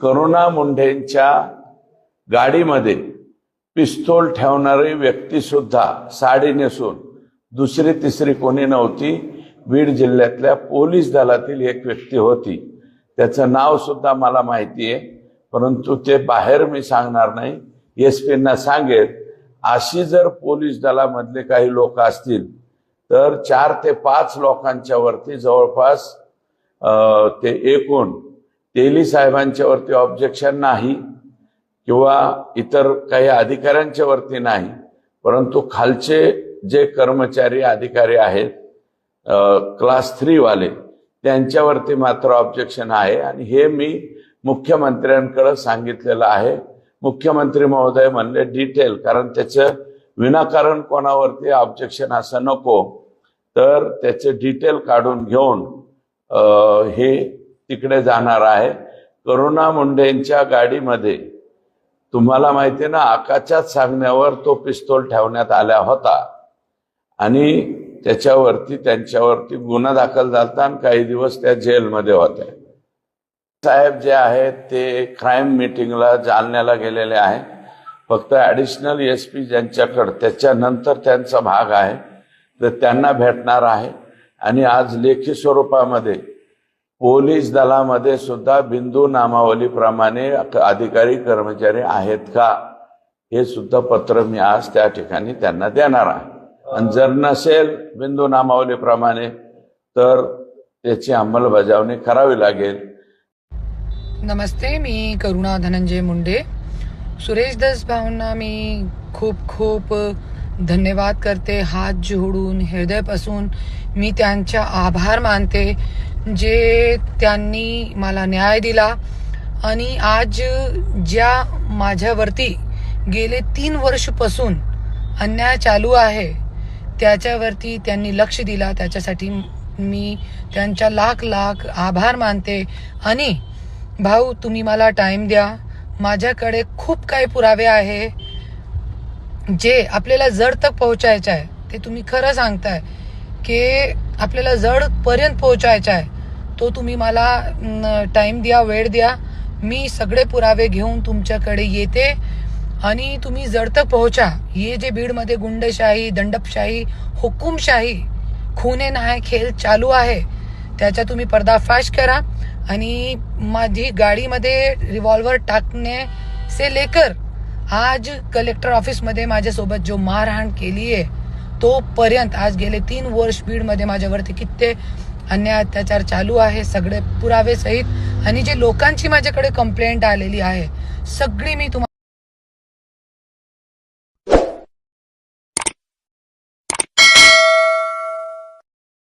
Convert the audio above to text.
करुणा मुंढेंच्या गाडीमध्ये पिस्तूल ठेवणारी व्यक्ती सुद्धा साडी नेसून दुसरी तिसरी कोणी नव्हती, बीड जिल्ह्यातल्या पोलीस दलातील एक व्यक्ती होती. त्याचं नाव सुद्धा मला माहिती आहे, परंतु ते बाहेर मी सांगणार नाही. एसपींना सांगेल अशी जर पोलीस दलामधले काही लोक असतील तर 4 ते 5 लोकांच्या वरती जवळपास ते एकूण तेली साहेबांच्या वरती ऑब्जेक्शन नाही किंवा इतर काही अधिकाऱ्यांच्या वरती नाही, परंतु खालचे जे कर्मचारी अधिकारी आहेत क्लास 3 वाले त्यांच्यावरती मात्र ऑब्जेक्शन आहे. आणि हे मी मुख्यमंत्र्यांकडे सांगितलेलं आहे. मुख्यमंत्री महोदय म्हणले डिटेल, कारण त्याचं विनाकारण कोणावरती ऑब्जेक्शन असं नको, तर त्याचे डिटेल काढून घेऊन हे तिकडे जाणार आहे. करुणा मुंढेंच्या गाडीमध्ये तुम्हाला माहिती आहे ना, आकाशात सांगण्यावर तो पिस्तूल ठेवण्यात आला होता आणि त्यांच्यावरती गुन्हा दाखल झाला आणि काही दिवस त्या जेलमध्ये होत्या. साहेब जे आहेत ते क्राईम मीटिंगला जालन्याला गेलेले आहे. फक्त ॲडिशनल एसपी ज्यांच्याकडे त्याच्यानंतर त्यांचा भाग आहे तर त्यांना भेटणार आहे. आणि आज लेखी स्वरूपामध्ये पोलीस दलामध्ये सुद्धा बिंदू नामावलीप्रमाणे अधिकारी कर्मचारी आहेत का हे सुद्धा पत्र मी आज त्या ठिकाणी त्यांना देणार आहे. आणि जर नसेल बिंदू नामावलीप्रमाणे तर त्याची अंमलबजावणी करावी लागेल. नमस्ते, मी करुणा धनंजय मुंडे. सुरेश दस भाऊंना मी खूप खूप धन्यवाद करते. हात जोडून हृदयापासून मी त्यांचा आभार मानते जे त्यांनी मला न्याय दिला. आणि आज ज्या माझ्यावरती गेले 3 वर्षापासून अन्याय चालू आहे त्याच्यावरती त्यांनी लक्ष दिला, त्याच्यासाठी मी त्यांचा लाख लाख आभार मानते. आणि भाऊ, तुम्ही मला टाइम द्या. माझ्याकडे खूप काही पुरावे आहे जे आपल्याला जड तक पोहोचायचे आहे. ते तुम्ही खरं सांगताय की आपल्याला जड पर्यंत पोहोचायचं आहे, तो तुम्ही मला टाइम द्या, वेळ द्या. मी सगळे पुरावे घेऊन तुमच्याकडे येते आणि तुम्ही जड तक पोहोचा. हे जे बीडमध्ये गुंडशाही, दंडपशाही, हुकुमशाही, खुने नाही खेळ चालू आहे त्याचा तुम्ही पर्दाफाश करा. आणि माझी गाडीमध्ये रिव्हॉल्वर टाकणे से लेकर आज कलेक्टर ऑफिसमध्ये माझ्यासोबत जो मारहाण केली आहे तो पर्यंत आज गेले 3 वर्ष बीडमध्ये माझ्यावरती किती अन्याय अत्याचार चालू आहे, सगळे पुरावे सहित. आणि जे लोकांची माझ्याकडे कंप्लेंट आलेली आहे सगळी मी तुम्हाला